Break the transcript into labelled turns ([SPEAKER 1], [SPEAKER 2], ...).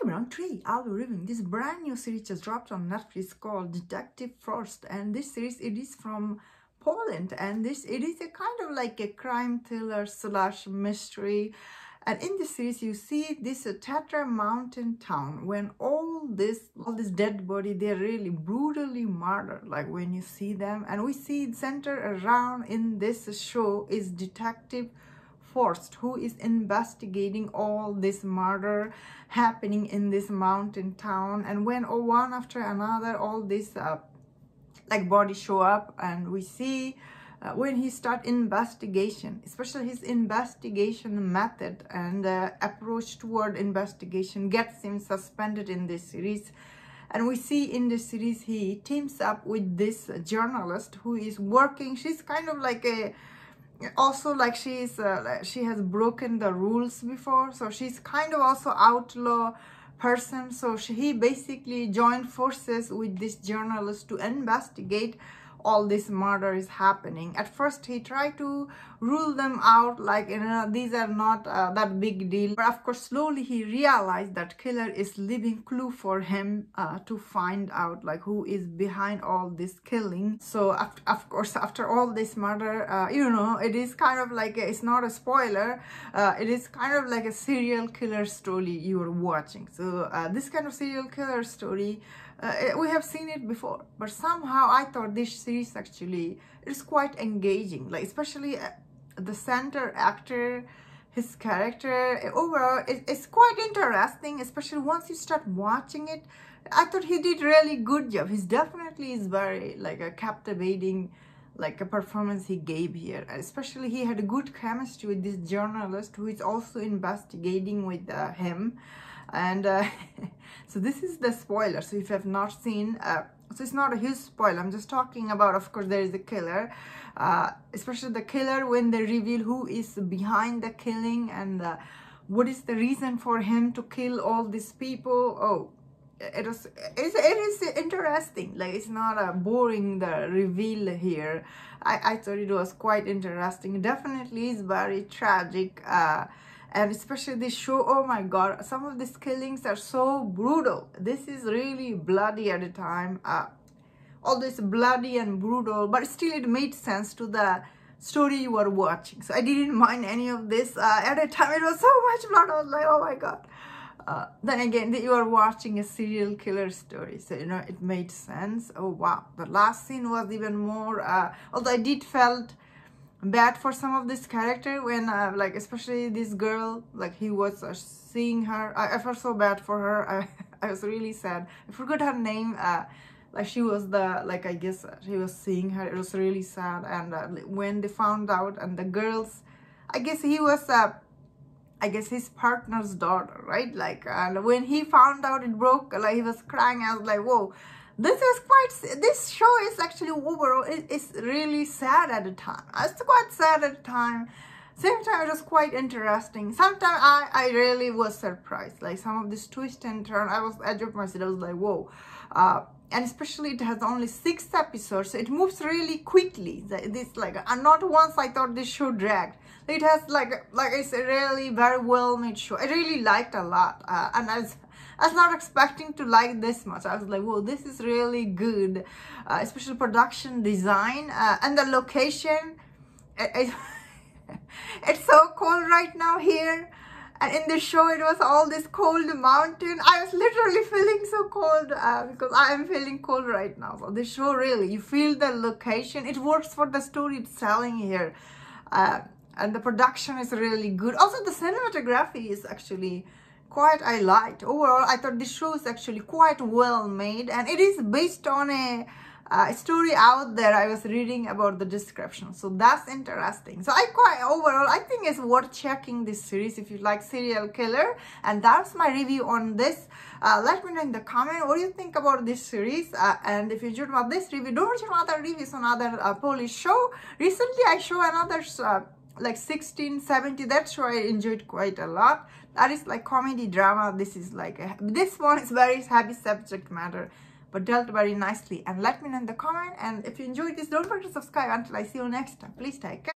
[SPEAKER 1] everyone, today I'll be reviewing this brand new series just dropped on Netflix called Detective Forst, and this series it is from Poland, and it is a kind of like a crime thriller slash mystery. And in this series you see this Tatra mountain town when all this dead body, they're really brutally murdered, like when you see them. And we see it centered around in this show is Detective Forst, who is investigating all this murder happening in this mountain town. And when one after another all this like bodies show up, and we see when he start investigation, especially his investigation method and approach toward investigation gets him suspended in this series. And we see in this series he teams up with this journalist who is working. She's kind of like a also like she has broken the rules before, so she's kind of also outlaw person. So he basically joined forces with this journalist to investigate all this murder is happening. At first he tried to rule them out, like, you know, these are not that big deal, but of course slowly he realized that killer is leaving clue for him to find out like who is behind all this killing. So of course after all this murder, you know, it is kind of like it's not a spoiler, it is kind of like a serial killer story you are watching. So this kind of serial killer story, we have seen it before, but somehow I thought this series actually is quite engaging, like especially the center actor, his character overall it's quite interesting, especially once you start watching it. I thought he did really good job. He's definitely is very like a captivating like a performance he gave here, especially he had a good chemistry with this journalist who is also investigating with him. And so this is the spoiler, so if you have not seen, so it's not a huge spoiler, I'm just talking about, of course there is a killer, especially the killer when they reveal who is behind the killing and what is the reason for him to kill all these people. Oh, it is interesting, like it's not boring the reveal here. I thought it was quite interesting. Definitely is very tragic, and especially this show, oh my god, some of these killings are so brutal. This is really bloody at the time, all this bloody and brutal, but still it made sense to the story you were watching. So I didn't mind any of this. At the time it was so much blood, I was like, oh my god. Then again, you are watching a serial killer story, so you know it made sense. Oh wow, the last scene was even more, although I did felt bad for some of this character when like especially this girl, like he was seeing her. I felt so bad for her. I was really sad. I forgot her name. Like she was the, like I guess she was seeing her. It was really sad. And when they found out, and the girls, I guess he was I guess his partner's daughter, right? Like, and when he found out it broke, like he was crying. I was like, whoa, this show is actually overall, it's really sad at the time. It's quite sad at the time. Same time, it was quite interesting. Sometimes I really was surprised. Like some of this twist and turn, I was edge of myself. I was like, whoa. And especially it has only 6 episodes, so it moves really quickly. This like, not once I thought this show dragged. It has like it's a really very well made show. I really liked a lot, and I was not expecting to like this much. I was like, whoa, this is really good, especially production design and the location. It's so cold right now here. And in the show, it was all this cold mountain. I was literally feeling so cold because I am feeling cold right now. So this show really, you feel the location. It works for the story it's telling here. And the production is really good. Also, the cinematography is actually quite, I liked. Overall, I thought this show is actually quite well made. And it is based on a story out there. I was reading about the description, so that's interesting. So overall I think it's worth checking this series if you like serial killer. And that's my review on this. Let me know in the comment what do you think about this series, and if you enjoyed about this review, don't forget other reviews on other Polish show. Recently I show another like 1670, that show I enjoyed quite a lot. That is like comedy drama. This is like this one is very heavy subject matter, but dealt very nicely. And let me know in the comment. And if you enjoyed this, don't forget to subscribe. Until I see you next time, please take care.